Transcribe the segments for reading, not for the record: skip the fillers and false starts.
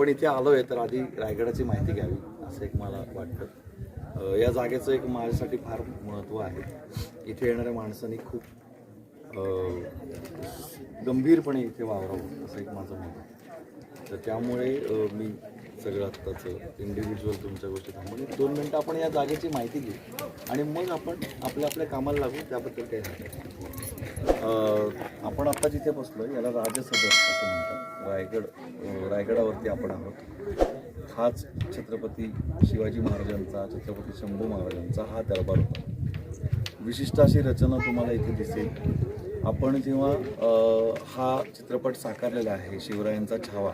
आपण इथे आलोय तर आधी रायगडाची माहिती घ्यावी असं एक मला वाटतं. या जागेचं एक माझ्यासाठी फार महत्त्व आहे. इथे येणाऱ्या माणसांनी खूप गंभीरपणे इथे वावरावं असं एक माझं मत आहे. तर त्यामुळे मी सगळं आत्ताचं इंडिव्हिज्युअल तुमच्या गोष्टी थांबून 2 मिनटं आपण या जागेची माहिती घेऊ आणि मग आपण आपल्या कामाला लागू. त्याबद्दल काही नाही. आपण आत्ता जिथे बसलो याला राजसदर असं म्हणतात. रायगडावरती आपण आहोत. हाच छत्रपती शिवाजी महाराजांचा, छत्रपती शंभू महाराजांचा हा दरबार होता. विशिष्ट अशी रचना तुम्हाला इथे दिसेल. आपण जेव्हा हा चित्रपट साकारलेला आहे शिवरायांचा छावा,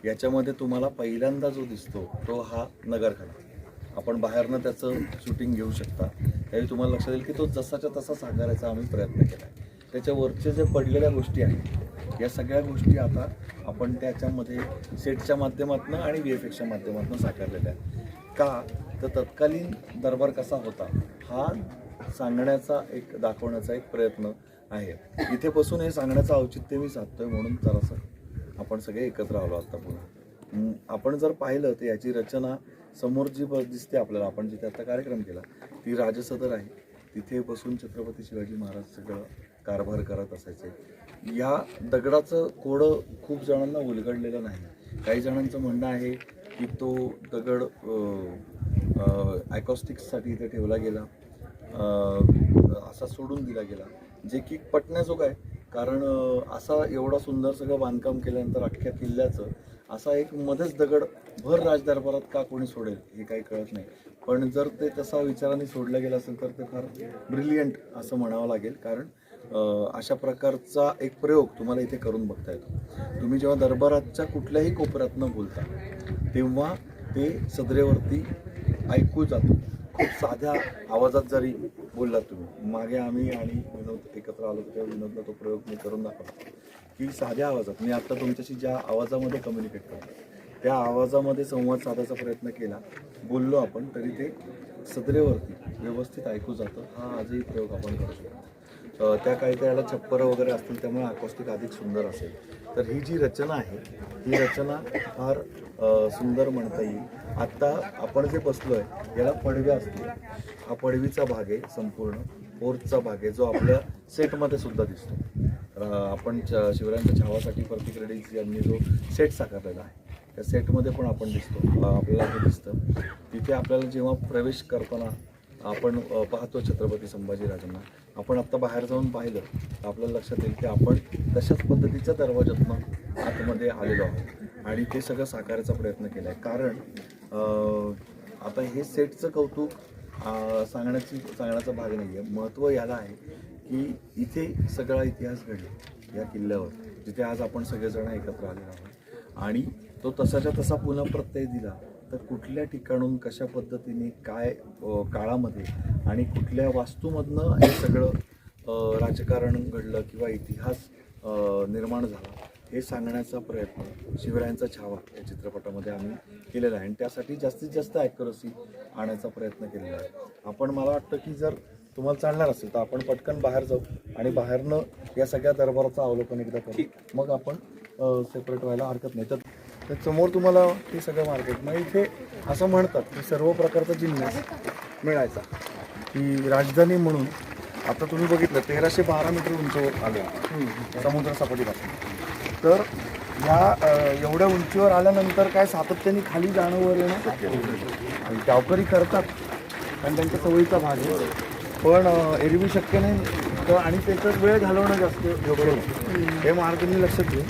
याच्यामध्ये तुम्हाला पहिल्यांदा जो दिसतो तो हा नगरखाना. आपण बाहेरनं त्याचं शूटिंग घेऊ शकता. त्यावेळी तुम्हाला लक्षात येईल की तो जसाच्या तसा साकारायचा आम्ही प्रयत्न केला आहे. त्याच्यावरचे जे पडलेल्या गोष्टी आहेत या सगळ्या गोष्टी आता आपण त्याच्यामध्ये सेटच्या माध्यमातून आणि VFXच्या माध्यमातून साकारलेल्या आहेत. का तर तत्कालीन दरबार कसा होता हा सांगण्याचा एक दाखवण्याचा एक प्रयत्न आहे. इथे बसून हे सांगण्याचं औचित्य मी साधतोय म्हणून जरासं आपण सगळे एकत्र आलो आता पुन्हा. आपण जर पाहिलं तर याची रचना समोर जी दिसते आपल्याला, आपण जिथे आता कार्यक्रम केला ती राजसदर आहे. तिथे बसून छत्रपती शिवाजी महाराज सगळं कारभार करत असायचे. या दगडाचं कोडं खूप जणांना उलगडलेलं नाही. काही जणांचं म्हणणं आहे की तो दगड ॲकॉस्टिक्ससाठी इथे ठेवला गेला, असा सोडून दिला गेला, जे की पटण्याजोगं आहे. कारण असा एवढा सुंदर सगळं बांधकाम केल्यानंतर अख्ख्या किल्ल्याचं असा एक मध्येच दगड भर राजदरबारात का कोणी सोडेल हे काही कळत नाही. पण जर ते तसा विचाराने सोडलं गेलं असेल तर ते फार ब्रिलियंट असं म्हणावं लागेल. कारण अशा प्रकारचा एक प्रयोग तुम्हाला इथे करून बघता येतो. तुम्ही जेव्हा दरबाराच्या कुठल्याही कोपऱ्यातनं बोलता तेव्हा ते सदरेवरती ऐकू जातो. खूप साध्या आवाजात जरी बोललात तुम्ही. मागे आम्ही आणि विनोद एकत्र आलो तेव्हा विनोदला तो प्रयोग मी करून दाखवला की साध्या आवाजात मी आत्ता तुमच्याशी ज्या आवाजामध्ये कम्युनिकेट करतो त्या आवाजामध्ये संवाद साधायचा प्रयत्न केला, बोललो आपण तरी ते सदरेवरती व्यवस्थित ऐकू जातं. हा आजही प्रयोग आपण करू शकतो. त्या काही त्याला छप्पर वगैरे असतील त्यामुळे अकॉस्टिक अधिक सुंदर असेल. तर ही जी रचना आहे ही रचना फार सुंदर म्हणता येईल. आत्ता आपण जे बसलो आहे याला पडव्या असतील. हा पडवीचा भाग आहे संपूर्ण. फोर्थचा भाग आहे जो आपल्या सेटमध्ये सुद्धा दिसतो. आपण शिवरायांच्या छावासाठी प्रतीक रेड्डी यांनी जो सेट साकारलेला आहे त्या सेटमध्ये पण आपण दिसतो. आपल्याला जे दिसतं तिथे आपल्याला जेव्हा प्रवेश करताना आपण पाहतो छत्रपती संभाजीराजांना. आपण आत्ता बाहेर जाऊन पाहिलं तर आपल्याला लक्षात येईल की आपण तशाच पद्धतीच्या दरवाजातनं आतमध्ये आलेलो आहोत आणि ते सगळं साकारायचा प्रयत्न केला आहे. कारण आता हे सेटचं कौतुक सांगण्याचा भाग नाही आहे. महत्त्व याला आहे की इथे सगळा इतिहास घडला या किल्ल्यावर, जिथे आज आपण सगळेजण एकत्र आलेलो आहोत आणि तो तसाच्या तसा पुन्हा प्रत्यय दिला तर कुठल्या ठिकाणून कशा पद्धतीने काय काळामध्ये आणि कुठल्या वास्तूमधनं हे सगळं राजकारण घडलं किंवा इतिहास निर्माण झाला हे सांगण्याचा प्रयत्न शिवरायांचा छावा या चित्रपटामध्ये आम्ही केलेला आहे आणि त्यासाठी जास्तीत जास्त ॲक्युरसी आणायचा प्रयत्न केलेला आहे. आपण मला वाटतं की जर तुम्हाला चालणार असेल तर आपण पटकन बाहेर जाऊ आणि बाहेरनं या सगळ्या दरबाराचं अवलोकन एकदा करू. मग आपण सेपरेट व्हायला हरकत नाही. तर समोर तुम्हाला ते सगळं मार्केट. मग इथे असं म्हणतात की सर्व प्रकारचा जिन्नस मिळायचा. की राजधानी म्हणून आता तुम्ही बघितलं 1312 मीटर उंचीवर आले समुद्र सपाटीपासून. तर ह्या एवढ्या उंचीवर आल्यानंतर काय सातत्याने खाली जाणं वर येणं गावकरी करतात कारण त्यांच्या सवयीचा भाग आहे. पण एरवी शक्य नाही तर आणि त्याच्यात वेळ घालवणं जास्त योग्य नाही. हे महाराजांनी लक्षात घेऊन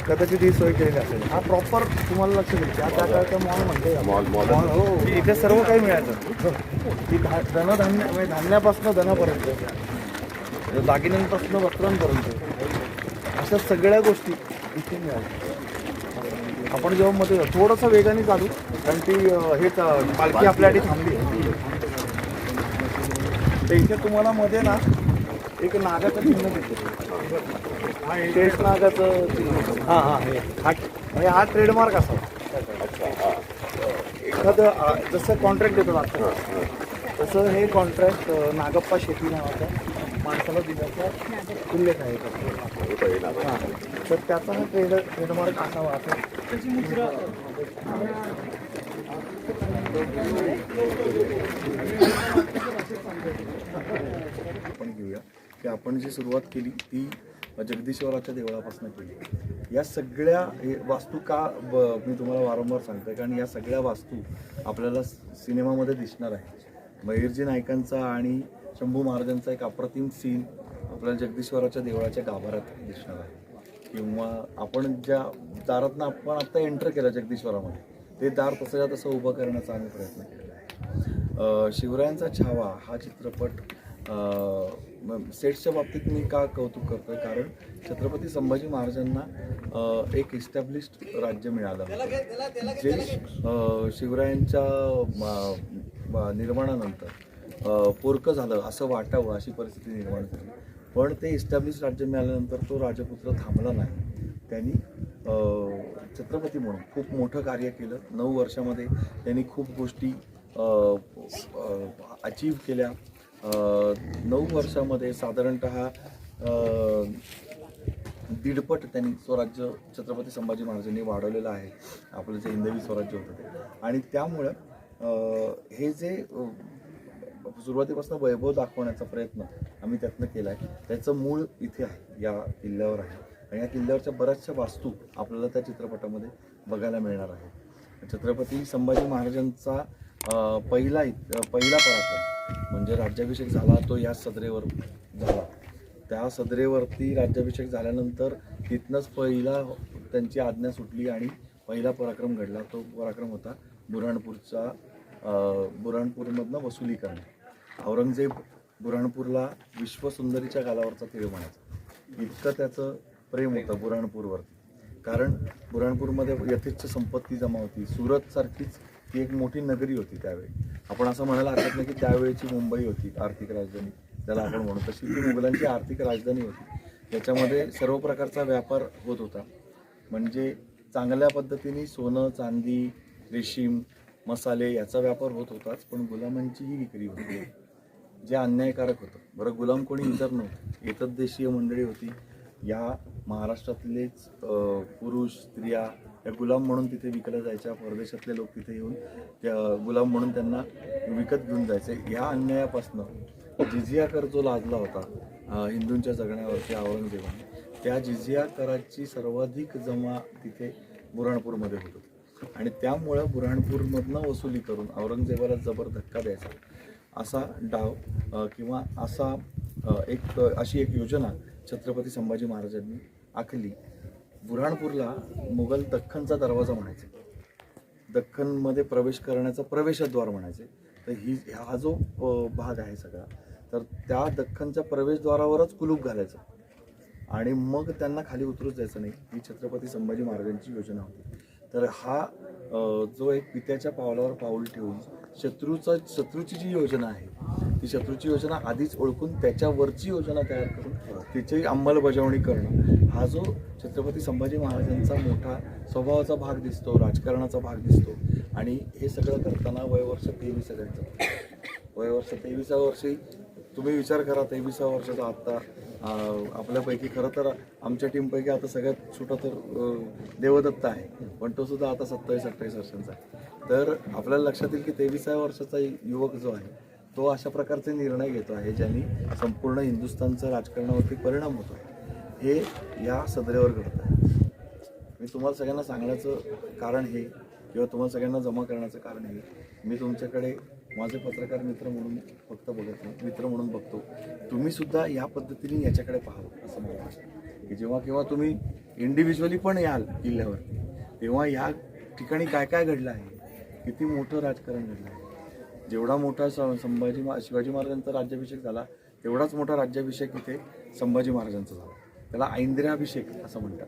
कदाचित ही सोय केलेली असेल. हा प्रॉपर तुम्हाला लक्षात येईल त्या काळाचा मॉल म्हणते मॉल. हो, इथे सर्व काही मिळायचं की धनधान्य म्हणजे धान्यापासून धनापर्यंत, दागिन्यांपासून वस्त्रांपर्यंत अशा सगळ्या गोष्टी इथे मिळाल्या. आपण जेव्हा मध्ये थोडंसं वेगाने चालू कारण ती हे पालखी आपल्यासाठी थांबली. तर इथे तुम्हाला मध्ये ना एक नागाचं चिन्ह दिसतं. शेष नागाचं चिन्ह. म्हणजे हा ट्रेडमार्क असावा. एखादं जसं कॉन्ट्रॅक्ट देतो लागतं तसं हे कॉन्ट्रॅक्ट नागप्पा शेट्टी नावाच्या माणसाला दिल्याचा उल्लेख आहे. तर त्याचा हा ट्रेडमार्क असावा असं त्याची मुद्रा आपण घेऊया की आपण जी सुरुवात केली ती जगदीश्वराच्या देवळापासून केली. या सगळ्या वास्तू का मी तुम्हाला वारंवार सांगतोय, कारण या सगळ्या वास्तू आपल्याला सिनेमामध्ये दिसणार आहे. मयूरजी नाईकांचा आणि शंभू महाराजांचा एक अप्रतिम सीन आपल्याला जगदीश्वराच्या देवळाच्या गाभाऱ्यात दिसणार आहे. किंवा आपण ज्या दारातनं आपण आत्ता एंटर केलं जगदीश्वरामध्ये, ते दार तसंच्या तसं उभं करण्याचा आम्ही प्रयत्न केलेला आहे. शिवरायांचा छावा हा चित्रपट सेट्सच्या बाबतीत मी का कौतुक करतोय, कारण छत्रपती संभाजी महाराजांना एक इस्टॅब्लिश्ड राज्य मिळालं जे शिवरायांच्या निर्माणानंतर पोरकं झालं असं वाटावं अशी परिस्थिती निर्माण झाली. पण ते इस्टॅब्लिश राज्य मिळाल्यानंतर तो राजपुत्र थांबला नाही. त्यांनी छत्रपती म्हणून खूप मोठं कार्य केलं. 9 वर्षामध्ये त्यांनी खूप गोष्टी अचीव केल्या. 9 वर्षामध्ये साधारणतः दीडपट त्यांनी स्वराज्य छत्रपती संभाजी महाराजांनी वाढवलेलं आहे, आपलं जे हिंदवी स्वराज्य होतं ते. आणि त्यामुळं हे जे सुरुवातीपासून वैभव दाखवण्याचा प्रयत्न आम्ही त्यातनं केला आहे, त्याचं मूळ इथे आहे, या किल्ल्यावर आहे. आणि या किल्ल्यावरच्या बऱ्याचशा वास्तू आपल्याला त्या चित्रपटामध्ये बघायला मिळणार आहे. छत्रपती संभाजी महाराजांचा पहिला पराक्रम म्हणजे राज्याभिषेक झाला तो या सदरेवर झाला. त्या सदरेवरती राज्याभिषेक झाल्यानंतर तिथनंच पहिला त्यांची आज्ञा सुटली आणि पहिला पराक्रम घडला. तो पराक्रम होता बुऱ्हाणपूरमधनं वसुली करणे. औरंगजेब बुऱ्हाणपूरला विश्वसुंदरीच्या गालावरचा तीळ म्हणायचा, इतकं त्याचं प्रेम होतं बुऱ्हाणपूरवरती. कारण बुऱ्हाणपूरमध्ये यथेच्छ संपत्ती जमा होती. सुरतसारखीच ती एक मोठी नगरी होती त्यावेळी. आपण असं म्हणायला हरकत नाही की त्यावेळेची मुंबई होती आर्थिक राजधानी, त्याला आपण म्हणू, तशी ती मुघलांची आर्थिक राजधानी होती. त्याच्यामध्ये सर्व प्रकारचा व्यापार होत होता. म्हणजे चांगल्या पद्धतीने सोनं, चांदी, रेशीम, मसाले याचा व्यापार होत होताच, पण गुलामांचीही विक्री होती, जे अन्यायकारक होतं. बरं, गुलाम कोणी इतर नव्हते, एतद्देशीय मंडळी होती. या महाराष्ट्रातलेच पुरुष, स्त्रिया या गुलाम म्हणून तिथे विकल्या जायच्या. परदेशातले लोक तिथे येऊन त्या गुलाम म्हणून त्यांना विकत घेऊन जायचे. या अन्यायापासून जिझिया कर जो लादला होता हिंदूंच्या जगण्यावरती औरंगजेबाने, त्या जिझिया कराची सर्वाधिक जमा तिथे बुऱ्हाणपूरमध्ये होत होती. आणि त्यामुळं बुऱ्हाणपूरमधनं वसुली करून औरंगजेबाला जबर धक्का द्यायचा असा डाव किंवा अशी एक योजना छत्रपती संभाजी महाराजांनी आखली. बुऱ्हाणपूरला मुघल दख्खनचा दरवाजा म्हणायचे, दख्खनमध्ये प्रवेश करण्याचा प्रवेशद्वार म्हणायचे. तर हा जो भाग आहे सगळा, तर त्या दख्खनच्या प्रवेशद्वारावरच कुलूप घालायचं आणि मग त्यांना खाली उतरूच द्यायचं नाही. ही छत्रपती संभाजी महाराजांची योजना होती. तर हा जो एक पित्याच्या पावलावर पाऊल ठेवून शत्रूची जी योजना आहे, ती शत्रूची योजना आधीच ओळखून त्याच्यावरची योजना तयार करून तिची अंमलबजावणी करणं, हा जो छत्रपती संभाजी महाराजांचा मोठा स्वभावाचा भाग दिसतो, राजकारणाचा भाग दिसतो. आणि हे सगळं करताना वयवर्ष 23 सगळ्यांचं. वयवर्ष 23व्या वर्षी तुम्ही विचार करा, 23व्या वर्षाचा आत्ता आपल्यापैकी खरं तर आमच्या टीमपैकी आता सगळ्यात छोटा तर देवदत्त आहे, पण तो सुद्धा आता 27-28 वर्षांचा आहे. तर आपल्याला लक्षात येईल की 23व्या वर्षाचा युवक जो आहे तो अशा प्रकारचे निर्णय घेतो आहे ज्यांनी संपूर्ण हिंदुस्थानच्या राजकारणावरती परिणाम होतो आहे. हे या सदरेवर घडतं आहे. मी तुम्हाला सगळ्यांना सांगण्याचं कारण हे, किंवा तुम्हाला सगळ्यांना जमा करण्याचं कारण हे, मी तुमच्याकडे माझे पत्रकार मित्र म्हणून फक्त बघत नाही, मित्र म्हणून बघतो. तुम्ही सुद्धा या पद्धतीने याच्याकडे पाहावं असं मला वाटतं की जेव्हा केव्हा तुम्ही इंडिव्हिज्युअली पण याल किल्ल्यावर, तेव्हा या ठिकाणी काय काय घडलं आहे, किती मोठं राजकारण घडलं आहे. जेवढा मोठा शिवाजी महाराजांचा राज्याभिषेक झाला, तेवढाच मोठा राज्याभिषेक इथे संभाजी महाराजांचा झाला. त्याला ऐंद्र्याभिषेक असं म्हणतात.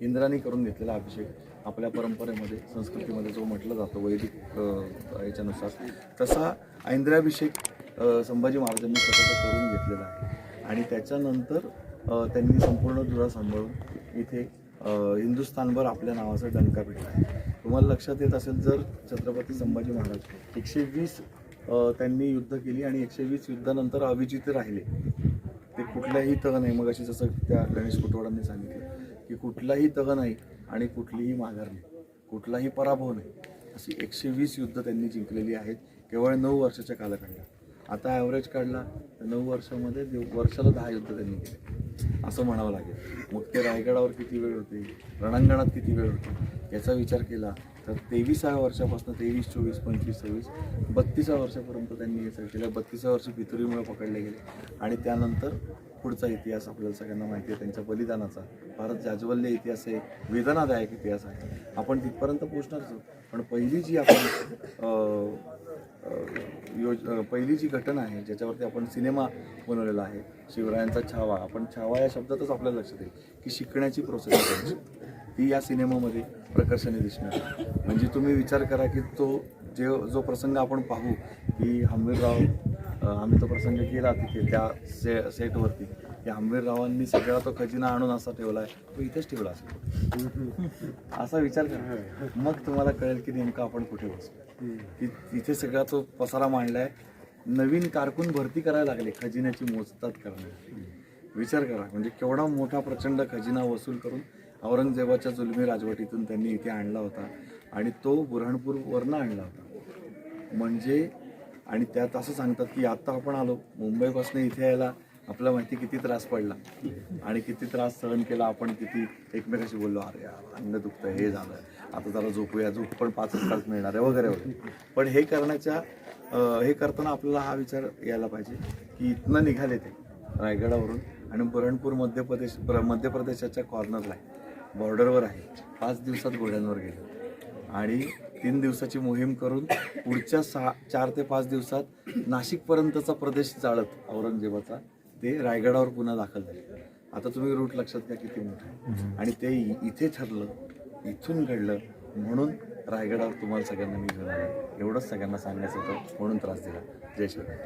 इंद्राने करून घेतलेला अभिषेक आपल्या परंपरेमध्ये, संस्कृतीमध्ये जो म्हटलं जातं वैदिक याच्यानुसार, तसा ऐंद्र्याभिषेक संभाजी महाराजांनी स्वतःचा करून घेतलेला आहे. आणि त्याच्यानंतर त्यांनी संपूर्ण धुरा सांभाळून इथे हिंदुस्थानभर आपल्या नावाचा डंका पिटला आहे. तुम्हाला लक्षात येत असेल, जर छत्रपती संभाजी महाराज 120 त्यांनी युद्ध केली आणि 120 युद्धानंतर अविजित राहिले. ते कुठल्याही तह नाही, मग अशी जसं त्या गणेश कुटवाडांनी सांगितलं की कुठलाही तह नाही आणि कुठलीही माघार नाही. कुठलाही पराभव नाही, अशी 120 युद्ध त्यांनी जिंकलेली आहेत केवळ 9 वर्षाच्या कालखंडात. आता ॲव्हरेज काढला तर 9 वर्षामध्ये वर्षाला 10 युद्ध त्यांनी केले असं म्हणावं लागेल. मग ते रायगडावर किती वेळ होते, रणांगणात किती वेळ होते याचा विचार केला तर 23व्या वर्षापासून 23, 24, 25, 26, 32व्या वर्षापर्यंत त्यांनी हे सगळं केलं. 32व्या वर्षी पितुरीमुळे पकडले गेले आणि त्यानंतर पुढचा इतिहास आपल्याला सगळ्यांना माहिती आहे त्यांच्या बलिदानाचा. फारच जाज्वल्य इतिहास आहे, वेदनादायक इतिहास आहे. आपण तिथपर्यंत पोहोचणारच आहोत. पण पहिली जी आपण पहिली जी घटना आहे ज्याच्यावरती आपण सिनेमा बनवलेला आहे, शिवरायांचा छावा. आपण छावा या शब्दातच आपल्याला लक्षात येईल की शिकण्याची प्रोसेस आहे ती या सिनेमामध्ये प्रकर्षाने दिसणार. म्हणजे तुम्ही विचार करा की जो प्रसंग आपण पाहू की हंबीरराव, आम्ही तो प्रसंग केला तिथे त्या सेटवरती की हंबीररावांनी सगळा तो खजिना आणून असा ठेवला आहे, तो इथेच ठेवला असेल असा विचार करा. मग तुम्हाला कळेल की नेमकं आपण कुठे बसलो. की तिथे सगळा तो पसारा मांडला आहे. नवीन कारकून भरती करायला लागले खजिन्याची मोजतात करण्यासाठी. विचार करा म्हणजे केवढा मोठा प्रचंड खजिना वसूल करून औरंगजेबाच्या जुलमी राजवटीतून त्यांनी इथे आणला होता आणि तो बुऱ्हाणपूरवरनं आणला होता. म्हणजे आणि त्यात असं सांगतात की आता आपण आलो मुंबईपासून इथे यायला आपल्याला माहिती किती त्रास पडला आणि किती त्रास सहन केला आपण, किती एकमेकाशी बोललो, अरे यार अंग दुखतं, हे झालं, आता जरा झोपूया, झोप पण 5 तास मिळणार आहे वगैरे वगैरे. पण हे करताना आपल्याला हा विचार यायला पाहिजे की इथनं निघाले ते रायगडावरून आणि बुऱ्हाणपूर मध्य प्रदेशाच्या कॉर्नरला आहे, बॉर्डरवर आहे. 5 दिवसात घोड्यांवर गेले आणि 3 दिवसाची मोहीम करून पुढच्या 4 ते 5 दिवसात नाशिकपर्यंतचा प्रदेश जाळत औरंगजेबाचा ते रायगडावर पुन्हा दाखल झाले. आता तुम्ही रूट लक्षात घ्या किती मोठं आहे. आणि ते इथे ठरलं, इथून घडलं म्हणून रायगडावर तुम्हाला सगळ्यांना मी घेऊन आलो. एवढंच सगळ्यांना सांगायचं होतं म्हणून त्रास दिला. जय शिवराय.